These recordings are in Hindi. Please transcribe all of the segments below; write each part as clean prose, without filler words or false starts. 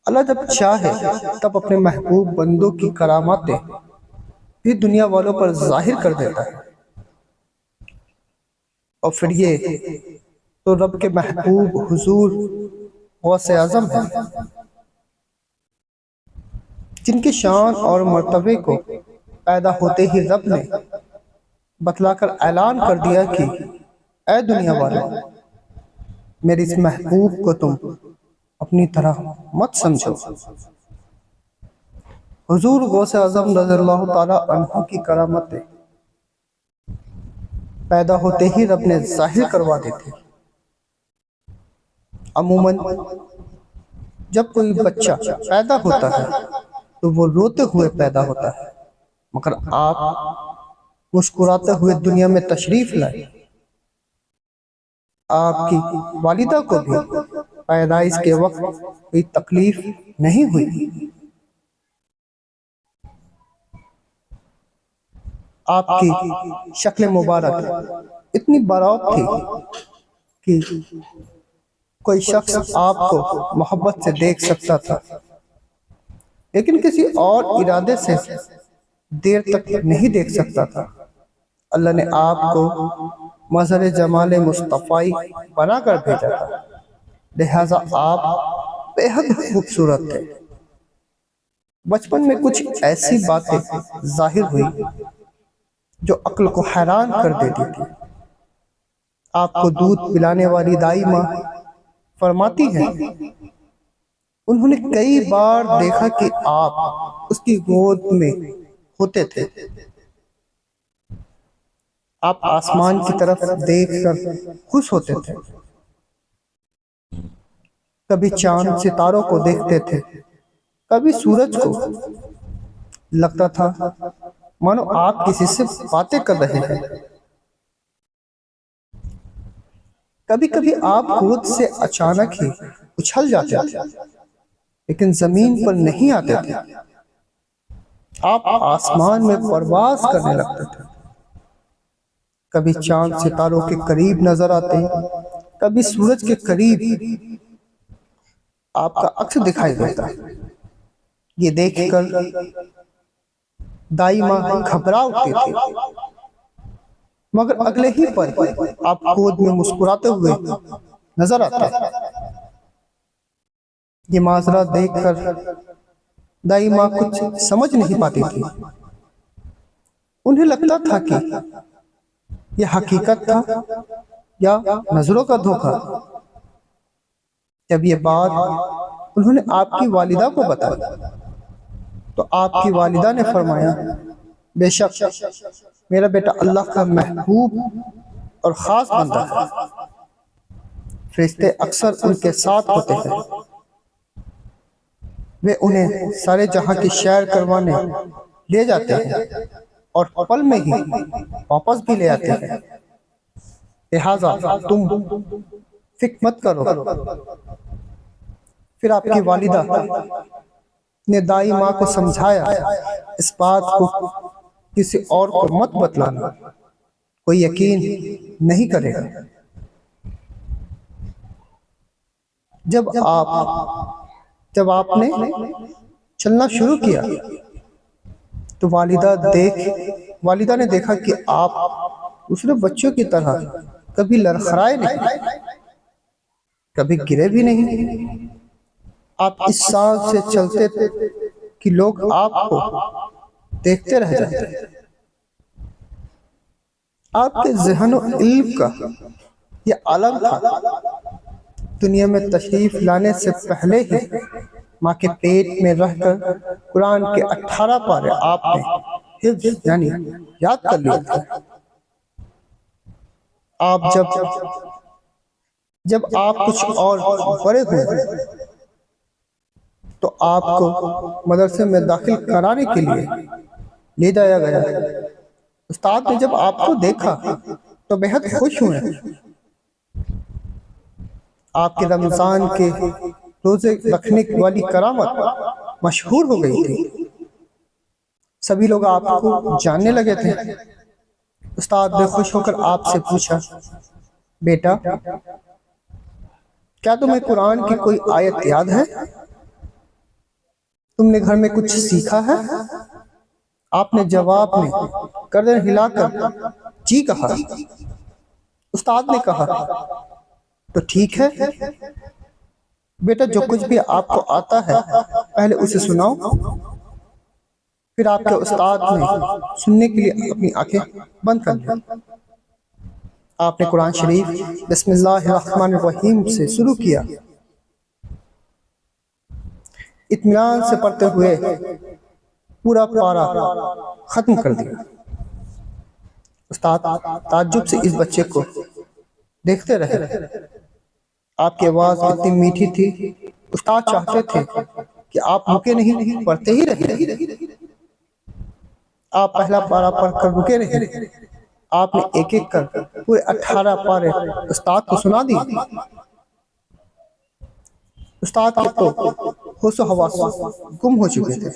अल्लाह जब चाहे तब अपने महबूब बंदों की करामातें भी दुनिया वालों पर जाहिर कर देता है। और फिर ये तो रब के महबूब हुजूर गौसे आज़म है, जिनकी शान और मर्तबे को पैदा होते ही रब ने बतलाकर ऐलान कर दिया कि ऐ दुनिया वालों, मेरे इस महबूब को तुम अपनी तरह मत समझो। हुजूर गौसे आज़म रज़ियल्लाहु ताला अन्हु की करामतें पैदा होते ही रब ने जाहिर करवा दी थी। अमूमन जब कोई बच्चा पैदा होता है तो वो रोते हुए पैदा होता है, मगर आप मुस्कुराते हुए दुनिया में तशरीफ लाए। आपकी वालिदा को भी पैदाइश के वक्त कोई तकलीफ नहीं हुई। आपकी शक्ल मुबारक इतनी बारात थी कि कोई शख्स आपको मोहब्बत से देख सकता था, लेकिन किसी और इरादे से देर तक नहीं देख सकता था। अल्लाह ने आपको मज़हर जमाल मुस्तफ़ाई बनाकर भेजा था, लिहाजा आप बेहद खूबसूरत थे। बचपन में कुछ ऐसी बातें जाहिर हुई जो अक्ल को हैरान कर देती थी। आपको दूध पिलाने वाली दाई माँ फरमाती है, उन्होंने कई बार देखा कि आप उसकी गोद में होते थे। आप आसमान की तरफ देखकर खुश होते थे, कभी चांद सितारों को देखते थे, कभी सूरज को। लगता था मानो आप किसी से बातें कर रहे हैं। कभी कभी आप गोद से अचानक ही उछल जाते थे, लेकिन जमीन पर नहीं आते थे। आप आसमान में परवाज करने लगते थे। कभी चांद सितारों के करीब नजर आते, कभी सूरज के करीब आपका अक्स दिखाई देता। ये देखकर दाई माँ घबरा उठती थी, मगर अगले ही पल आप गोद में मुस्कुराते हुए नजर आते। ये माजरा देखकर दाई माँ कुछ समझ नहीं पाती थी। उन्हें लगता था कि यह हकीकत था या नजरों का धोखा। जब ये बात उन्होंने आपकी वालिदा को बताई तो आपकी वालिदा ने फरमाया, बेशक मेरा बेटा अल्लाह का महबूब और ख़ास बंदा है। फरिश्ते अक्सर उनके साथ होते हैं, वे उन्हें सारे जहां की सैर करवाने ले जाते हैं और पल में ही वापस भी ले आते हैं। लिहाजा तुम फिक्र मत करो। फिर आपकी वालिदा ने दाई माँ को समझाया, इस बात को किसी और को मत बतलाना, कोई यकीन नहीं करेगा। जब आपने चलना शुरू किया तो वालिदा ने देखा कि आप दूसरे बच्चों की तरह कभी लड़खड़ाए नहीं, कभी गिरे भी नहीं। आप इस साल से चलते थे कि लोग आपको देखते रह जाते। आपके ज़हन और इल्म का ये आलम था। दुनिया में तशरीफ लाने से पहले ही माँ के पेट में रहकर कुरान के 18 पारे आपने हिफ्ज़ यानी याद कर लिए थे। आप जब आप कुछ और बड़े हुए तो आपको मदरसे में दाखिल कराने के लिए ले जाया गया। उस्ताद ने जब आपको देखा तो बेहद खुश हुए। आपके रमजान के रोजे रखने वाली करामत मशहूर हो गई थी। सभी लोग आपको जानने लगे थे। उस्ताद ने खुश होकर आपसे पूछा, बेटा क्या तुम्हें कुरान की कोई आयत याद है? तुमने घर में कुछ सीखा है? आपने जवाब में गर्दन हिलाकर जी कहा। उस्ताद ने कहा, तो ठीक है बेटा, जो कुछ भी आपको आता है पहले उसे सुनाओ। फिर आपके उस्ताद ने सुनने के लिए अपनी आंखें बंद कर ली। आपने कुरान शरीफ बिस्मिल्लाहिर्रहमानिर्रहीम से शुरू किया। इत्मीनान से पढ़ते हुए पूरा पारा खत्म कर दिया। उस्ताद ताज्जुब से इस बच्चे को देखते रहे। आपकी आवाज इतनी मीठी थी, उस्ताद चाहते थे कि आप रुके नहीं, पढ़ते ही रहे। आप पहला पारा पढ़कर रुके नहीं, आपने एक एक कर पूरे 18 पारे उस्ताद को सुना दिए। उस्ताद के तो होशो हवास गुम हो चुके थे।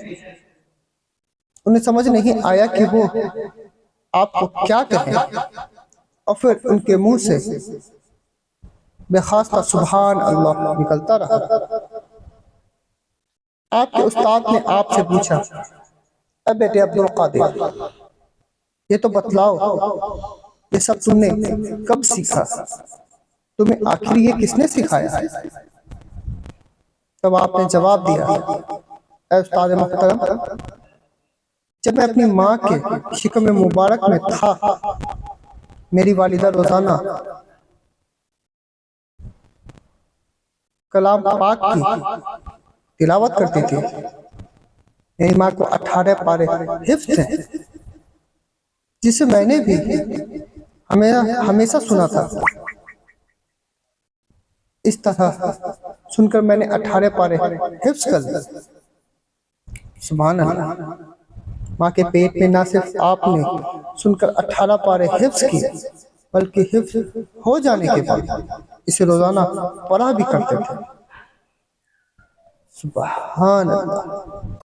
उन्हें समझ नहीं आया कि वो आपको क्या कहें, और फिर उनके मुंह से बेखास्ता सुभान अल्लाह निकलता रहा। आपके उस्ताद ने आपसे पूछा, अब बेटे अब्दुल कादिर, ये तो बतलाओ, ये सब तुमने कब सीखा? तुम्हें आखिर ये किसने सिखाया? तब आपने जवाब दिया, ऐ उस्ताद मुहतरम, जब मैं अपनी माँ के शिकम मुबारक में था, मेरी वालिदा रोजाना कलाम पाक की तिलावत करती थी। मेरी माँ को 18 पारे हिफ्ज़ थे, जिसे मैंने भी हमेशा सुना था। इस तरह सुनकर मैंने 18 पारे हिफ्ज़ कर लिए। सुभान अल्लाह। माँ के पेट में ना सिर्फ आपने सुनकर 18 पारे हिफ्ज़ किए, बल्कि हिफ्ज़ हो जाने के बाद इसे रोजाना पढ़ा भी करते थे। सुभान अल्लाह।